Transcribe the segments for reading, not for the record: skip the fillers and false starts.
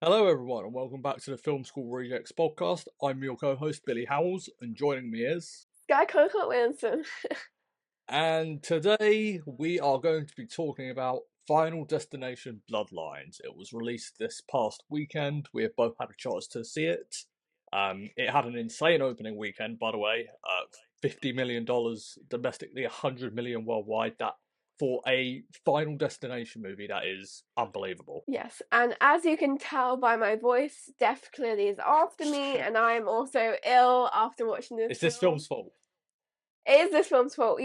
Hello, everyone, and welcome back to the Film School Rejects podcast. I'm your co-host Billy Howells, and joining me is, Skye Coco Williamson. and today we are going to be talking about Final Destination Bloodlines. It was released this past weekend. We have both had a chance to see it. It had an insane opening weekend, by the way. $50 million domestically, 100 million worldwide. That for a Final Destination movie, that is unbelievable. Yes, and as you can tell by my voice, Death clearly is after me, and I am also ill after watching this It's this film's film. fault. It is this film's fault.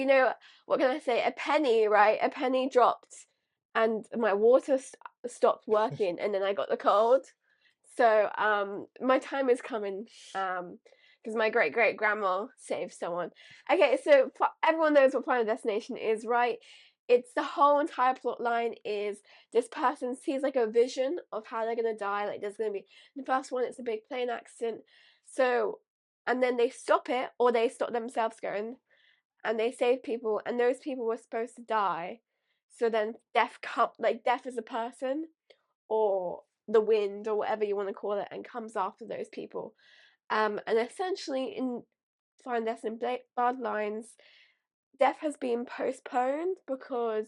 What can I say? A penny, right? A penny dropped, and my water stopped working, and then I got the cold. So, my time is coming. Because my great great grandma saved someone. Okay, so everyone knows what Final Destination is, right? It's the whole entire plot line is this person sees like a vision of how they're gonna die. Like there's gonna be the first one, it's a big plane accident. So, and then they stop it, or they stop themselves going, and they save people, and those people were supposed to die. So then death is a person, or the wind, or whatever you want to call it, and comes after those people. And essentially in Final Destination Bloodlines, death has been postponed because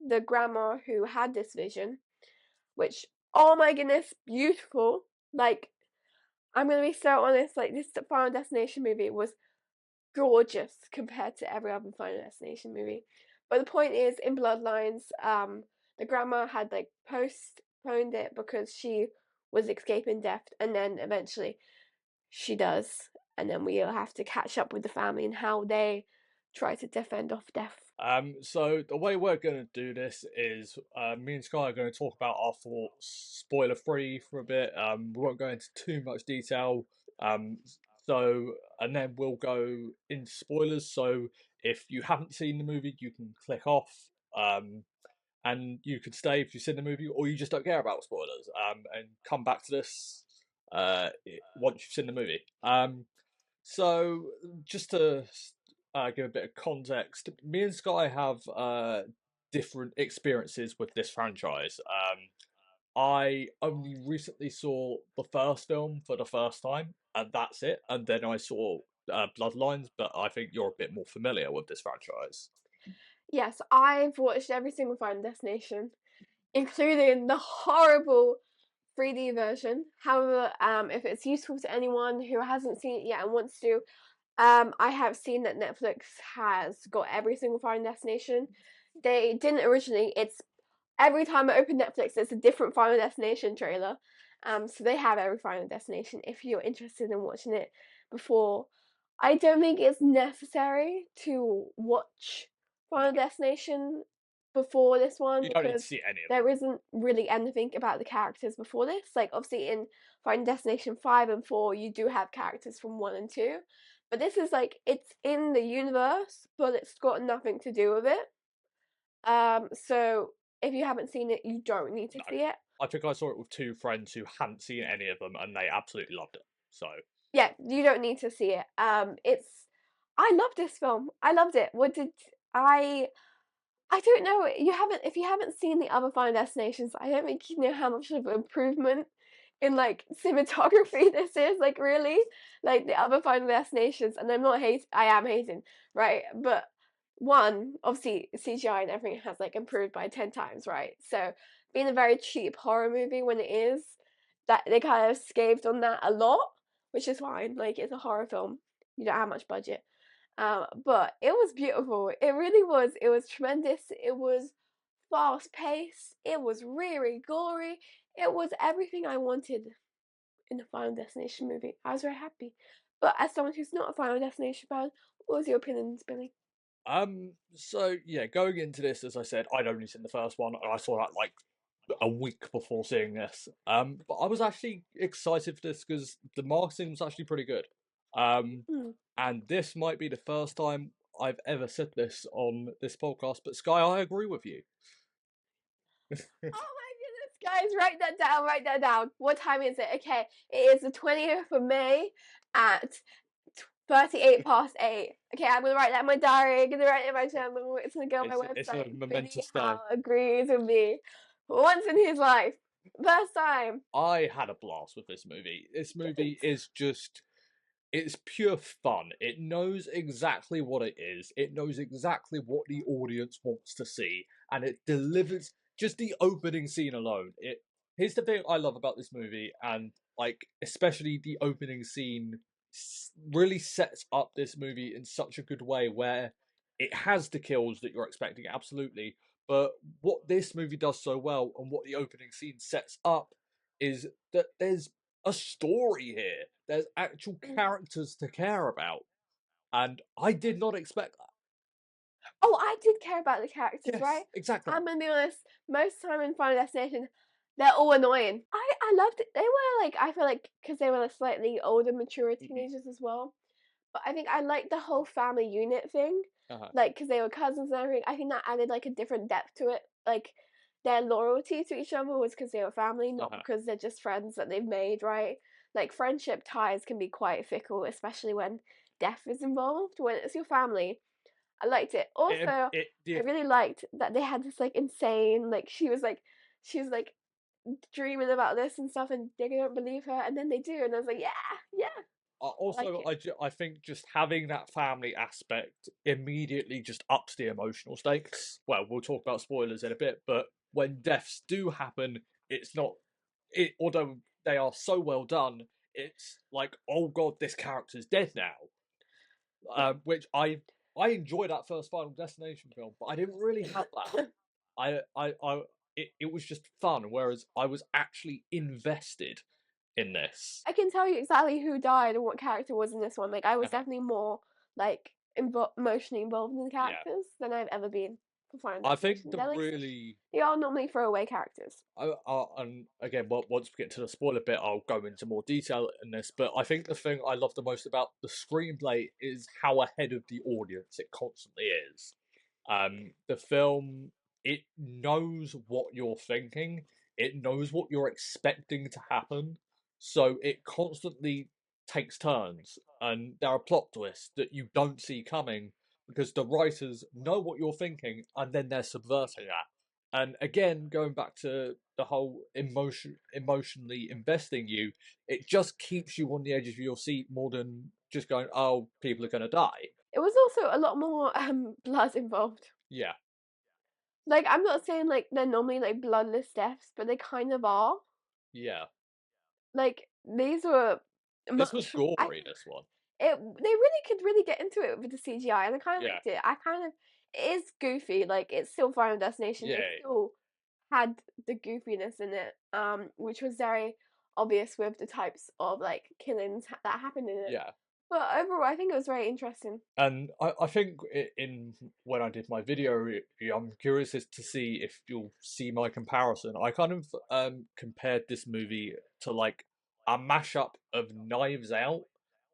the grandma who had this vision, which, oh my goodness, beautiful. Like, I'm gonna be so honest, like this Final Destination movie was gorgeous compared to every other Final Destination movie. But the point is, in Bloodlines, the grandma had like postponed it because she was escaping death, and then eventually she does, and then we'll have to catch up with the family and how they try to defend off death. So the way we're going to do this is me and Skye are going to talk about our thoughts, spoiler free for a bit. We won't go into too much detail. Um, and then we'll go into spoilers. So if you haven't seen the movie, you can click off. And you could stay if you've seen the movie, or you just don't care about spoilers. And come back to this once you've seen the movie. So just to give a bit of context, me and Skye have different experiences with this franchise. I only recently saw the first film for the first time, and that's it. And then I saw Bloodlines, but I think you're a bit more familiar with this franchise. Yes, I've watched every single Final Destination, including the horrible 3D version. However, if it's useful to anyone who hasn't seen it yet and wants to, I have seen that Netflix has got every single Final Destination. They didn't originally. It's every time I open Netflix, it's a different Final Destination trailer. So they have every Final Destination if you're interested in watching it before. I don't think it's necessary to watch Final Destination before this one You don't need to because see any of them. there isn't really anything about the characters before this. Like obviously in Final Destination 5 and 4, you do have characters from 1 and 2. But this is like it's in the universe, but it's got nothing to do with it. So if you haven't seen it, you don't need to No, see it. I think I saw it with two friends who hadn't seen any of them, and they absolutely loved it. So Yeah, you don't need to see it. It's I love this film. I loved it. What did I? I don't know. You haven't if you haven't seen the other Final Destinations, I don't think you know how much of an improvement in like cinematography this is. Like really, like the other Final Destinations. And I'm not hate. I am hating, right? But one, obviously CGI and everything has like improved by 10 times, right? So being a very cheap horror movie when it is, that they kind of scaved on that a lot, which is fine. Like it's a horror film. You don't have much budget. But it was beautiful. It really was. It was tremendous. It was fast paced. It was really gory. It was everything I wanted in a Final Destination movie. I was very happy. But as someone who's not a Final Destination fan, what was your opinions, Billy? so yeah, going into this, as I said, I'd only seen the first one, and I saw that like a week before seeing this. But I was actually excited for this because the marketing was actually pretty good. Um, Hmm. and this might be the first time I've ever said this on this podcast, but Sky, I agree with you. Oh my goodness, guys, write that down, write that down. What time is it? Okay, it is the 20th of May at 38 past 8. Okay, I'm gonna write that in my diary. I'm gonna write it in my journal. It's gonna go on my It's a website. Billy momentous day. Howe agrees with me. For once in his life. First time. I had a blast with this movie. This Good. movie is just, it's pure fun. It knows exactly what it is. It knows exactly what the audience wants to see, and it delivers. Just the opening scene alone. It Here's the thing I love about this movie, and like especially the opening scene really sets up this movie in such a good way where it has the kills that you're expecting, absolutely. But what this movie does so well, and what the opening scene sets up, is that there's a story here. There's actual characters to care about, and I did not expect that. Oh, I did care about the characters, Yes, right? exactly. I'm gonna be honest. Most time in Final Destination, they're all annoying. I loved it. They were like, I feel like because they were like slightly older, mature Mhm. teenagers as well. But I think I liked the whole family unit thing, Uh-huh. like because they were cousins and everything. I think that added like a different depth to it. Like their loyalty to each other was because they were family, not Uh-huh. because they're just friends that they've made, right? Like friendship ties can be quite fickle, especially when death is involved. When it's your family, I liked it. Also, I The really liked that they had this like insane, like she was like dreaming about this and stuff, and they don't believe her, and then they do, and I was like, yeah, yeah, I like also it. I think just having that family aspect immediately just ups the emotional stakes. Well, we'll talk about spoilers in a bit, but when deaths do happen, it's not it. Although they are so well done, it's like, oh god, this character's dead now. Which I enjoy that first Final Destination film, but I didn't really have that. I it was just fun, whereas I was actually invested in this. I can tell you exactly who died and what character was in this one. Like I was Uh-huh. definitely more like emotionally involved in the Yeah, characters than I've ever been for Final I think Destination. the They're like really they are normally throwaway characters. and again, once we get to the spoiler bit, I'll go into more detail in this. But I think the thing I love the most about the screenplay is how ahead of the audience it constantly is. The film, it knows what you're thinking, it knows what you're expecting to happen, so it constantly takes turns, and there are plot twists that you don't see coming because the writers know what you're thinking and then they're subverting that. And again, going back to the whole emotionally investing you, it just keeps you on the edge of your seat more than just going, oh, people are going to die. It was also a lot more blood involved. Yeah, Like I'm not saying like they're normally like bloodless deaths, but they kind of are. yeah. Like these were This was much. I gory, this one. it they really could really get into it with the CGI, and I kind of Yeah, liked it. I kind of it is goofy. Like it's still Final Destination. They yeah, still had the goofiness in it, which was very obvious with the types of like killings that happened in it. yeah. But overall, I think it was very interesting. And I think in when I did my video review, I'm curious as to see if you'll see my comparison. I kind of compared this movie to like a mashup of Knives Out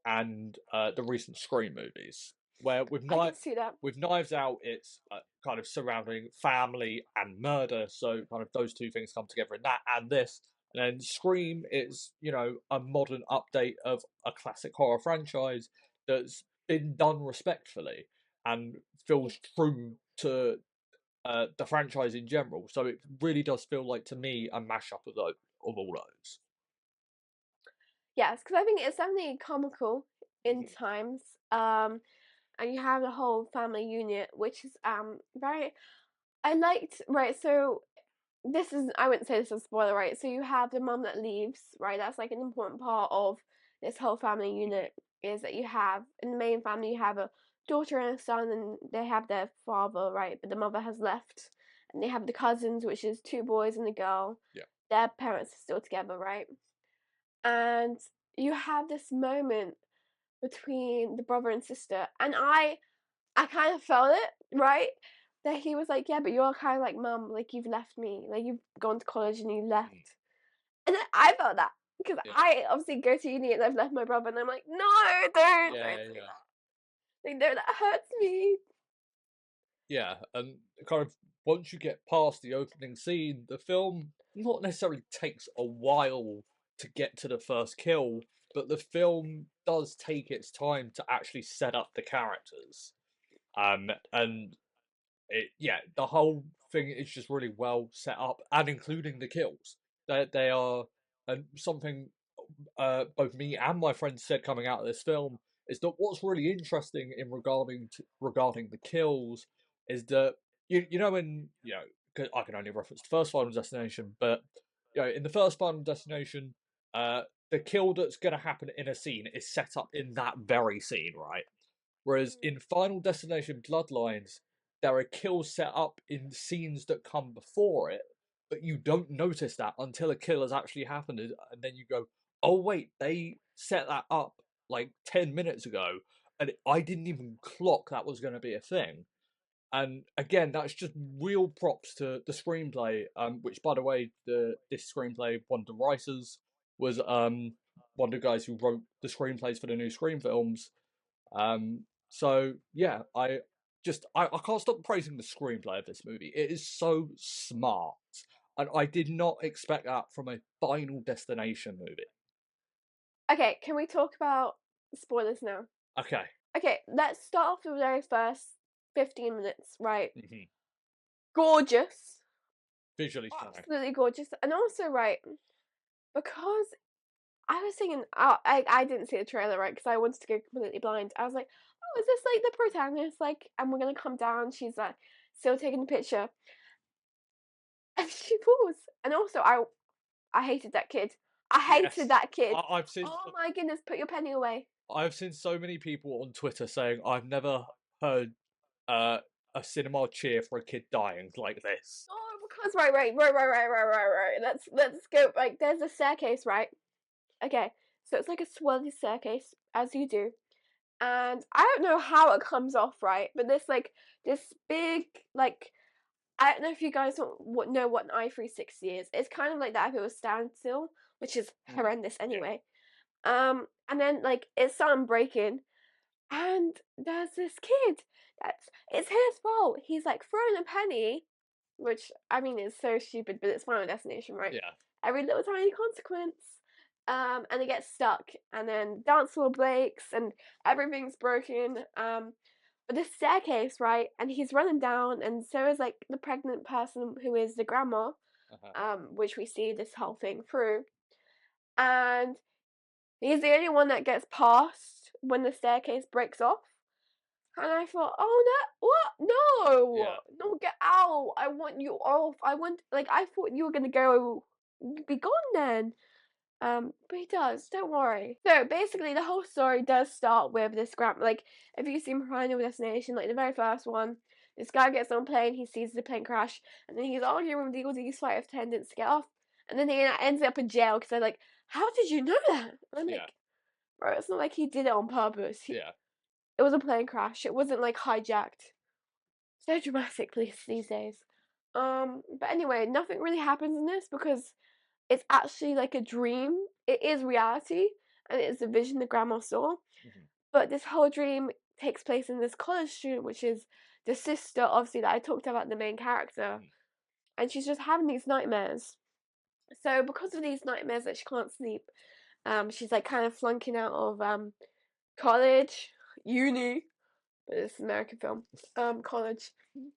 and the recent Scream movies, where I can see that. with Knives Out, it's kind of surrounding family and murder, so kind of those two things come together in that, and this. And then Scream is, you know, a modern update of a classic horror franchise that's been done respectfully and feels true to the franchise in general. So it really does feel like to me a mashup of all those. Yes, because I think it's definitely comical in Mhm. times. And you have the whole family unit, which is very. I liked right. So this is I wouldn't say this is a spoiler, right? So you have the mum that leaves, right? That's like an important part of this whole family unit is that you have in the main family you have a daughter and a son, and they have their father, right? But the mother has left, and they have the cousins, which is two boys and a girl. Yeah, Their parents are still together, right? And you have this moment between the brother and sister, and I kind of felt it, right? That he was like, yeah, but you're kind of like mum, like you've left me, like you've gone to college and you left. mm, And then I felt that because yeah, I obviously go to uni and I've left my brother, and I'm like, no, don't yeah, say yeah, that. Like, no, that hurts me. yeah. And kind of once you get past the opening scene, the film not necessarily takes a while to get to the first kill, but the film does take its time to actually set up the characters. And it, yeah, the whole thing is just really well set up, and including the kills. They are, and something both me and my friends said coming out of this film is that what's really interesting in regarding the kills is that you know in you know 'cause I can only reference the first Final Destination, but in the first Final Destination, uh, the kill that's going to happen in a scene is set up in that very scene, right? Whereas in Final Destination Bloodlines, there are kills set up in scenes that come before it, but you don't notice that until a kill has actually happened, and then you go, "Oh wait, they set that up like 10 minutes ago, and I didn't even clock that was going to be a thing." And again, that's just real props to the screenplay, which, by the way, this screenplay, one of the writers was one of the guys who wrote the screenplays for the new Scream films. So yeah, I can't stop praising the screenplay of this movie. It is so smart, and I did not expect that from a Final Destination movie. Okay, can we talk about spoilers now? Okay. Okay, let's start off with the very first 15 minutes, right? Hmm. Gorgeous. Visually stunning. Absolutely gorgeous. And also, right, because I was thinking, I didn't see the trailer, right, because I wanted to go completely blind. I was like, oh, is this like the protagonist? Like, and we're gonna come down, she's like still taking the picture. And she falls. And also, I hated that kid. I hated Yes, that kid. I've seen Oh my goodness, put your penny away. so many people on Twitter saying I've never heard uh, a cinema cheer for a kid dying like this. Oh, because right. Let's go. Like, there's a staircase, right? Okay, so it's like a swirly staircase, as you do, and I don't know how it comes off, right? But this big like I don't know if you guys know what an i360 is. It's kind of like that if it was standstill, which is horrendous Yeah. anyway. And then like it's starting breaking, and there's this kid that's it's his fault. He's like throwing a penny, which I mean is so stupid, but it's Final Destination, right? Yeah. Every little tiny consequence. And it gets stuck, and then dance floor breaks, and everything's broken. But the staircase, right? And he's running down, and so is like the pregnant person who is the grandma, Uh-huh. which we see this whole thing through. And he's the only one that gets past when the staircase breaks off. And I thought, oh no, what? No, Yeah. no, get out! I want you off. I thought you were gonna go, be gone then. But he does. Don't worry. So basically, the whole story does start with this grandma. Like, if you've seen Final Destination, like the very first one, this guy gets on a plane, he sees the plane crash, and then he's arguing with all these flight attendants to get off, and then he ends up in jail because they're like, "How did you know that?" And I'm Yeah. like, "Bro, it's not like he did it on purpose. Yeah. It was a plane crash. It wasn't like hijacked." So dramatic, please, these days. But anyway, nothing really happens in this because it's actually like a dream. It is reality, and it is the vision the grandma saw. Hmm. But this whole dream takes place in this college student, which is the sister, obviously, that I talked about, the main character. Hmm. And she's just having these nightmares. So because of these nightmares that she can't sleep, she's like kind of flunking out of college, uni, but it's an American film, college.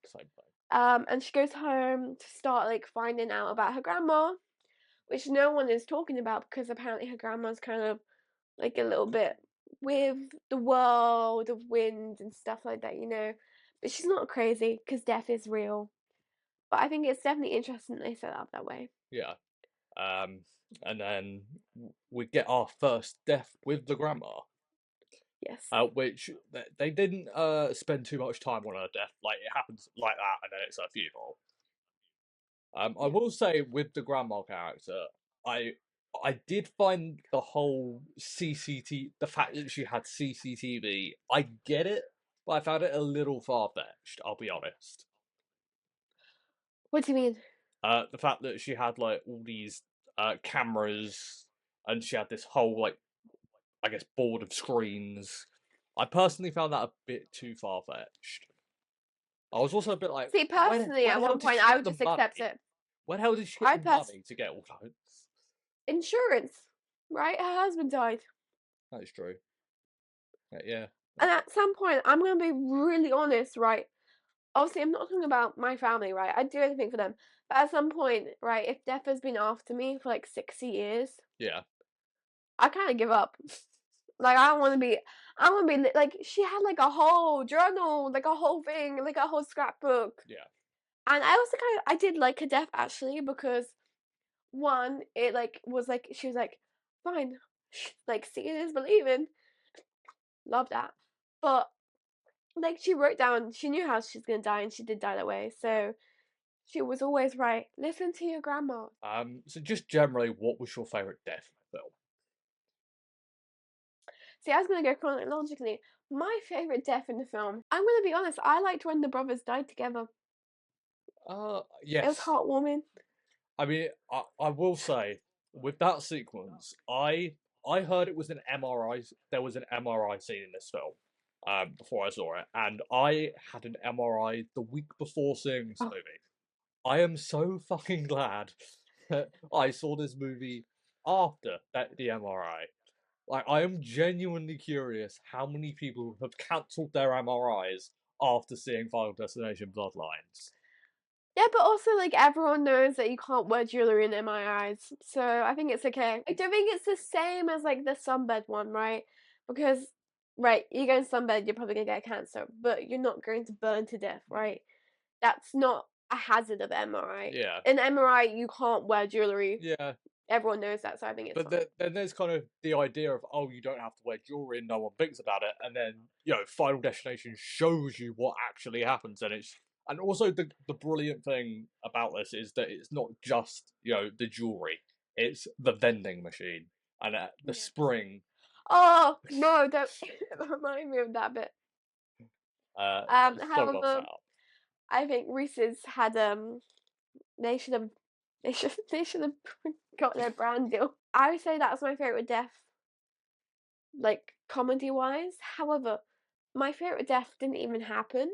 Same thing. And she goes home to start like finding out about her grandma, which no one is talking about because apparently her grandma's kind of like a little bit with the world of wind and stuff like that, you know. But she's not crazy because death is real. But I think it's definitely interesting that they set it up that way. Yeah. Um, and then we get our first death with the grandma, Yes. which they didn't spend too much time on her death. Like it happens like that, and then it's a funeral. I Yeah. will say with the grandma character, I I did find the whole CCTV, the fact that she had CCTV, I get it, but I found it a little far fetched. I'll be honest. What do you mean? The fact that she had like all these cameras and she had this whole like I guess board of screens. I personally found that a bit too far fetched. I was also a bit like, See, personally, where at the hell one did point, she I get would the just money? accept it. Where the hell did she get I the pers money to get all those? insurance, right? Her husband died. That is true. Yeah. And at some point, I'm gonna be really honest, right? obviously I'm not talking about my family, right? I'd do anything for them. But at some point, right, if death has been after me for like 60 years, Yeah, I kind of give up. Like I want to be like she had like a whole journal, like a whole thing, like a whole scrapbook. yeah. And I also kind of I did like her death actually because one, it like was like she was like fine, like seeing is believing. Love that. But like she wrote down, she knew how she's gonna die, and she did die that way. So she was always right. Listen to your grandma. So just generally, what was your favorite death film? See, I was gonna go chronologically. My favorite death in the film. I'm gonna be honest. I liked when the brothers died together. It was Yes. heartwarming. I mean, I will say with that sequence, I heard it was an MRI. There was an MRI scene in this film, before I saw it, and I had an MRI the week before seeing this Oh, movie. I am so fucking glad that I saw this movie after the MRI. Like, I am genuinely curious how many people have cancelled their MRIs after seeing Final Destination Bloodlines. yeah, but also like everyone knows that you can't wear jewelry in MIIs, so I think it's okay. I don't think it's the same as like the sunbed one, right? Because right, you go in sunbed, you're probably gonna get cancer, but you're not going to burn to death, right? That's not a hazard of MRI. Yeah, In MRI, you can't wear jewelry. yeah. Everyone knows that, so I think it's But fine. then there's kind of the idea of, oh, you don't have to wear jewelry and no one thinks about it, and then Final Destination shows you what actually happens, and also the brilliant thing about this is that it's not just the jewelry, it's the vending machine and the Yeah. spring. Oh no, don't remind me of that bit. That was so well set However, up. I think Reese's had they should have they should have got their brand deal. I would say that's my favorite death, like comedy wise. However, my favorite death didn't even happen,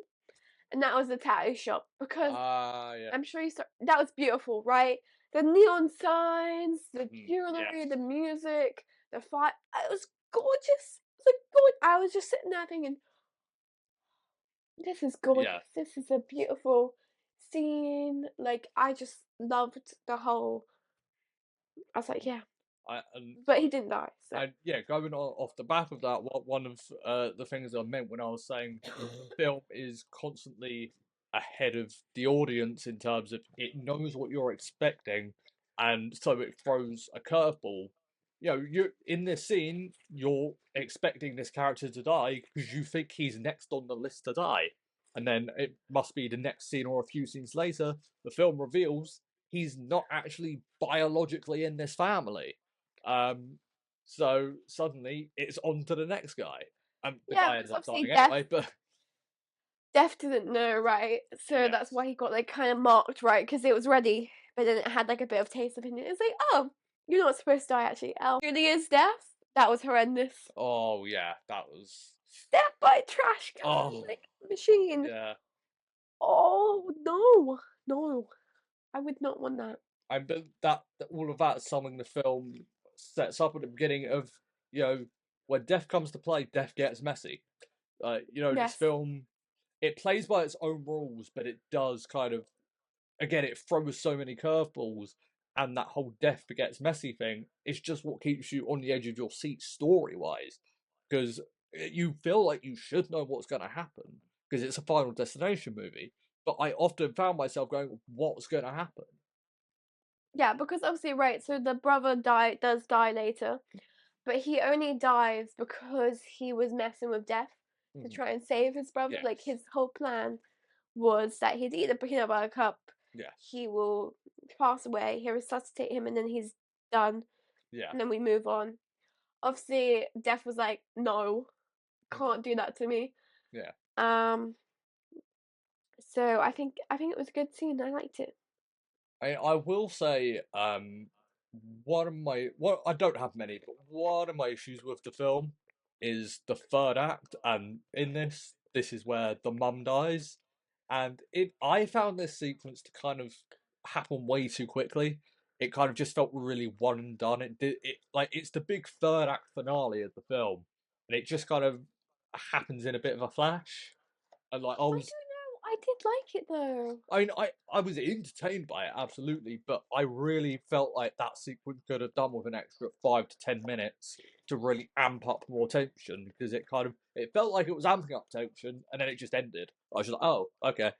and that was the tattoo shop because Yeah. I'm sure you saw that was beautiful, right? The neon signs, the Yes. jewelry, the music, the fight. It was gorgeous. It was like good. I was just sitting there thinking, this is Yeah. gorgeous. This is a beautiful scene. Like I just loved the whole. I was like, yeah, I and but he didn't die. So And yeah, going off the back of that, one of the things I meant when I was saying the film is constantly ahead of the audience in terms of it knows what you're expecting, and so it throws a curveball. You in this scene, you're expecting this character to die because you think he's next on the list to die, and then it must be the next scene or a few scenes later, the film reveals he's not actually biologically in this family. Um, so suddenly it's on to the next guy. The yeah, guy ends because up obviously dying anyway, but Death didn't know, right? So that's yes. why he got like kind of marked, right? Because it was ready, but then it had like a bit of taste of him. It's like, oh, you're not supposed to die actually. Oh, Julia's death. That was horrendous. Oh yeah, that was. Death by a trash can, Oh like machine. yeah. Oh no, no, I would not want that. And but all of that is something the film sets up at the beginning of you know when death comes to play, death gets messy. This Yes. film it plays by its own rules, but it does kind of again, it throws so many curveballs, and that whole death begets messy thing is just what keeps you on the edge of your seat story wise, because you feel like you should know what's going to happen because it's a Final Destination movie. But I often found myself going, "What's going to happen?" Yeah, because obviously, right. So the brother does die later, but he only dies because he was messing with death to Mhm. try and save his brother. Like Yes, his whole plan was that he'd eat the peanut butter cup, yes, he will pass away, he'll resuscitate him, and then he's done, yeah, and then we move on. Obviously, Death was like, no, mhm, can't do that to me. yeah. Um, so I think it was a good scene. I liked it. I will say, one of my well, I don't have many, but one of my issues with the film is the third act, and in this is where the mum dies, and I found this sequence to kind of happen way too quickly. It kind of just felt really one and done. It like it's the big third act finale of the film, and it just kind of happens in a bit of a flash, and like I I was don't know. I did like it though. I mean, I was entertained by it, absolutely, but I really felt like that sequence could have done with an extra 5 to 10 minutes to really amp up more tension because it felt like it was amping up tension and then it just ended. I was just like, oh, okay.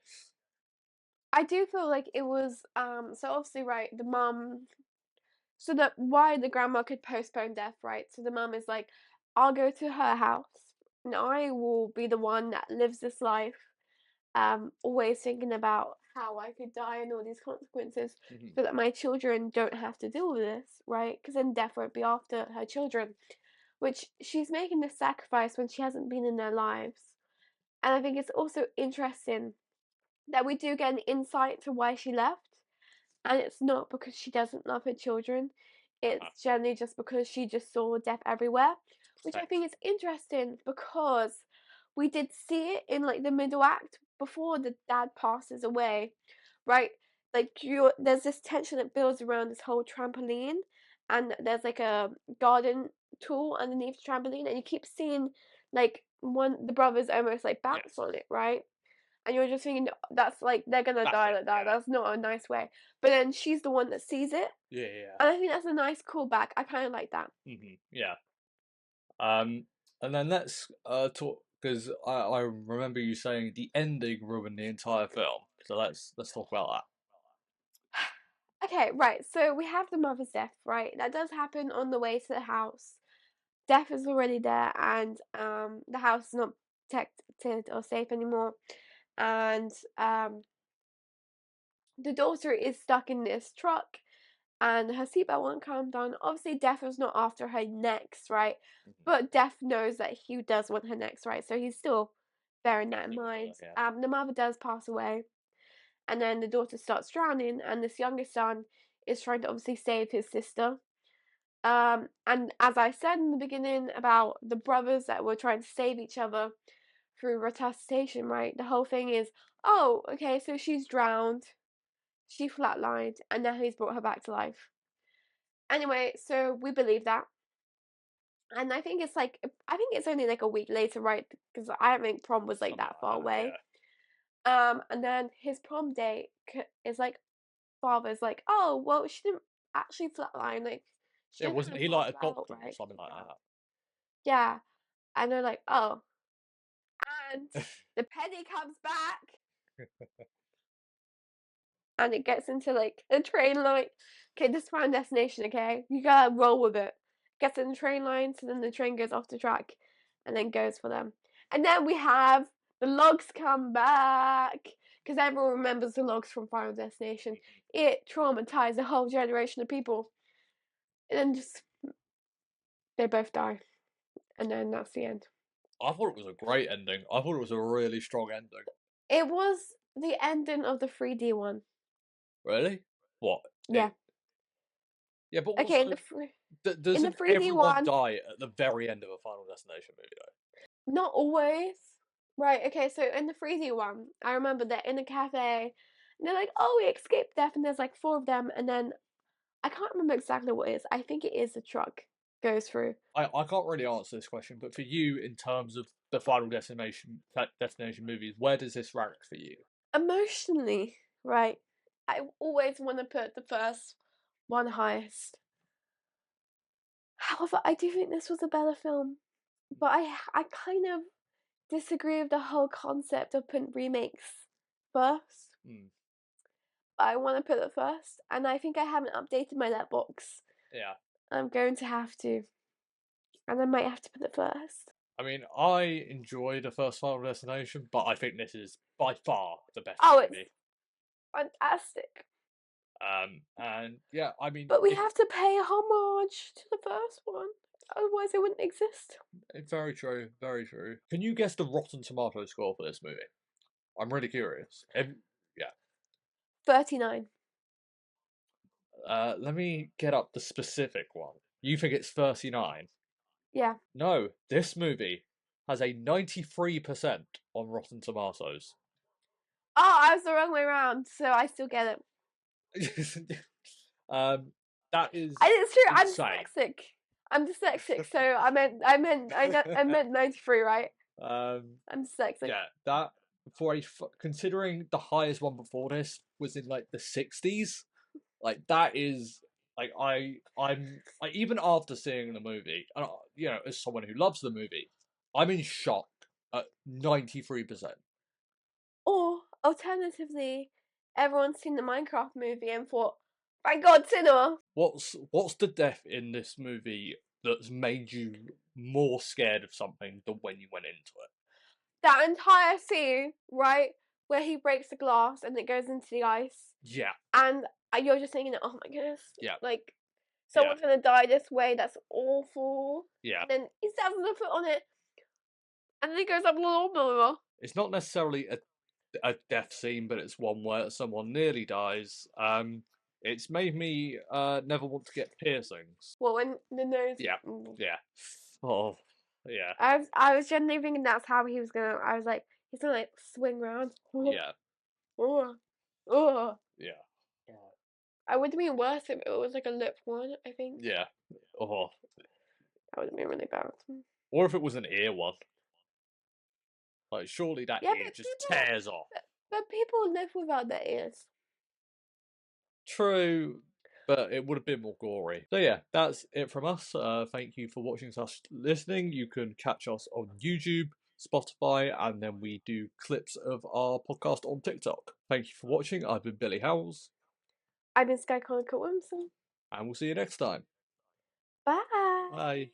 I do feel like it was so obviously right, the mum so that why the grandma could postpone death, right? So the mum is like, I'll go to her house and I will be the one that lives this life, always thinking about how I could die and all these consequences Mhm. so that my children don't have to deal with this, right? Because then death won't be after her children, which she's making this sacrifice when she hasn't been in their lives. And I think it's also interesting that we do get an insight to why she left. And it's not because she doesn't love her children. It's generally just because she just saw death everywhere, which I think is interesting because we did see it in like the middle act before the dad passes away, right? Like there's this tension that builds around this whole trampoline, and there's like a garden tool underneath the trampoline, and you keep seeing like the brothers almost like bounce Yes, on it, right? And you're just thinking that's like they're gonna that's die it. like that. That's not a nice way. But then she's the one that sees it, Yeah, yeah, and I think that's a nice callback. I kind of like that. yeah. Yeah. And then let's talk because I remember you saying the ending ruined the entire film. So let's talk about Okay, right. So we have the mother's death, right? That does happen on the way to the house. Death is already there, and the house is not protected or safe anymore, and the daughter is stuck in this truck and her seatbelt won't come down. Obviously, Death was not after her next, right? that. But Death knows that he does want her next, right? So he's still bearing that in Thinking about mind. it, yeah. The mother does pass away, and then the daughter starts drowning, and this youngest son is trying to obviously save his sister. And as I said in the beginning about the brothers that were trying to save each other through resuscitation, right? The whole thing is, oh, okay, so she's drowned, she flatlined, and now he's brought her back to life. Anyway, so we believe that. And I think it's only like a week later, right? Because I don't think prom was like Something that like far that, away. yeah. And then his prom date is like father's like, oh well, she didn't actually flatline, like she Yeah, just kind wasn't of he like passed a out, doctor or right? something like that? Yeah, and they're like, oh, and the penny comes back, and it gets into like a train line. Okay, this is Final Destination. Okay, you gotta roll with it. Gets in the train line, so then the train goes off the track, and then goes for them. And then we have the logs come back because everyone remembers the logs from Final Destination. It traumatized a whole generation of people, and then just they both die, and then that's the end. I thought it was a great ending. I thought it was a really strong ending. It was the ending of the 3D one. Really? What? Yeah. Yeah, but Okay, also, in the doesn't 3D everyone one, die at the very end of a Final Destination movie not always. Right, okay, so in the 3D one, I remember that in a cafe, and they're like, oh, we escaped death, and there's like four of them, and then I can't remember exactly what it is. I think it is the truck goes through. I can't really answer this question, but for you, in terms of the Final Destination movies, where does this rank for you? Emotionally, right, I always want to put the first one highest. However, I do think this was a better film, but I kind of disagree with the whole concept of putting remakes first. Hmm. I want to put it first, and I think I haven't updated my Letterboxd. Yeah. I'm going to have to, and I might have to put it first. I mean, I enjoy the first Final Destination, but I think this is by far the better Oh, it's movie. fantastic. And yeah, I mean, But we if have to pay homage to the first one, otherwise it wouldn't exist. very true, very true. Can you guess the Rotten Tomato score for this movie? I'm really curious. Yeah. 39. Let me get up the specific one. You think it's 39? Yeah. No, this movie has a 93% on Rotten Tomatoes. Oh, I was the wrong way around, so I still get it. um, that is It's true. I'm insane. dyslexic. I'm dyslexic, so I meant 93, right? Um, I'm dyslexic. yeah, that. considering the highest one before this was in like the 60s, like that is like even after seeing the movie, and as someone who loves the movie, I'm in shock at 93%. Or alternatively, everyone's seen the Minecraft movie and thought, "Thank God, cinema." What's the death in this movie that's made you more scared of something than when you went into it? That entire scene, right, where he breaks the glass and it goes into the ice, Yeah, and you're just thinking, "Oh my goodness, yeah, like yeah, someone's gonna die this way. That's awful." yeah. And then he stabs the foot on it, and then it goes up the lawnmower. It's not necessarily a death scene, but it's one where someone nearly dies. It's made me never want to get piercings. Well, when the nose. Yeah, yeah. Oh, yeah, I was genuinely thinking that's how he was gonna. I was like, he's gonna like swing around. yeah, Oh, oh. yeah, I would have been worse if it was like a lip one. I think yeah. Oh, that would have been really bad. or if it was an ear one. Like, surely that Yeah, ear just tears off. but people live without their ears. True, but it would have been more gory. So yeah, that's it from us. Thank you for watching us listening. You can catch us on YouTube, Spotify, and then we do clips of our podcast on TikTok. Thank you for watching. I've been Billy Howells, I've been Skye Williamson. and we'll see you next time. Bye. Bye.